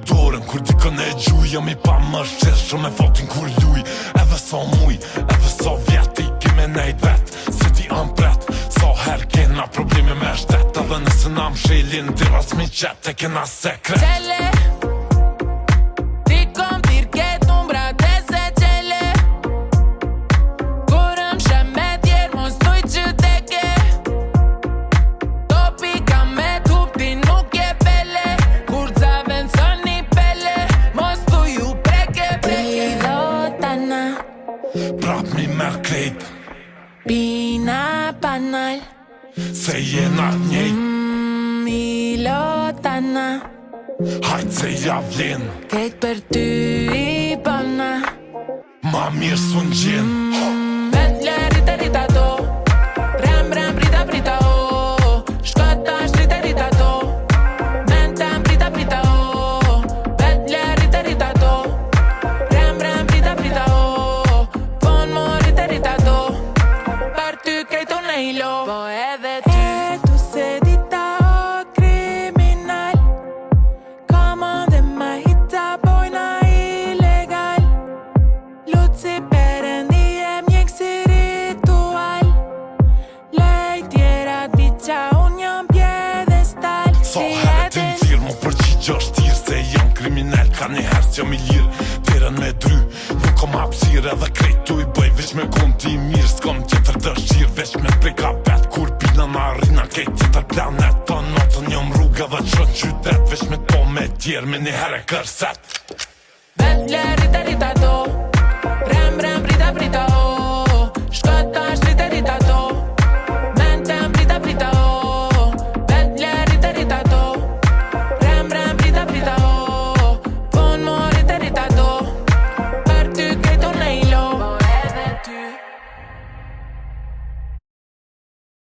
dorën kur dikën e gjuj. Jam I pa më shqeshë me fotin kur luj. Edhe sa muj, edhe sa vjet I kime nejt vet. Se ti ampret, sa her kena probleme me shtet. Edhe nëse na mshelin, ti ras mi qet e kena sekret. Qele Ti kom tirket umbra te se qele Kur shem me tjerë mos tuj që teke Topi ka me tupti nuk je pele Kur caven së një pele Mos tuj u preke Pilotana Prap mi merr krejt Pina panal se jena njejt. Pilotana Hajt se ja vlen Krejt për ty I bëna ma mirë s'un gjen. Vetle rita rita do Ram ram brita brita o Shkota shrita rita do Mentem brita brita o Vetle rita rita do Ram ram brita brita o Von mo rita rita do Për ty krejton e I lo Po edhe ty E tu se dita o kriminal Komande ma hita bojna ilegal Luci perendi e mjek si ritual Lej tjerat biqa unë jam pjedestal Sa herë ti m'thirë më përgjigj është tirë. Se jam kriminal ka një herë që jam I lirë. Teren me dry, nuk kom hapsirë. Edhe krejt tu I bëj veç me konti I mirë. S'kom tjetër dëshirë, veç me preka bet. Kur pina na rina kejt tjetër planet. Ta notën jom rrugë edhe qën qytet. Veç me to me tjerë me një herë e kërset. Vetle rita rita do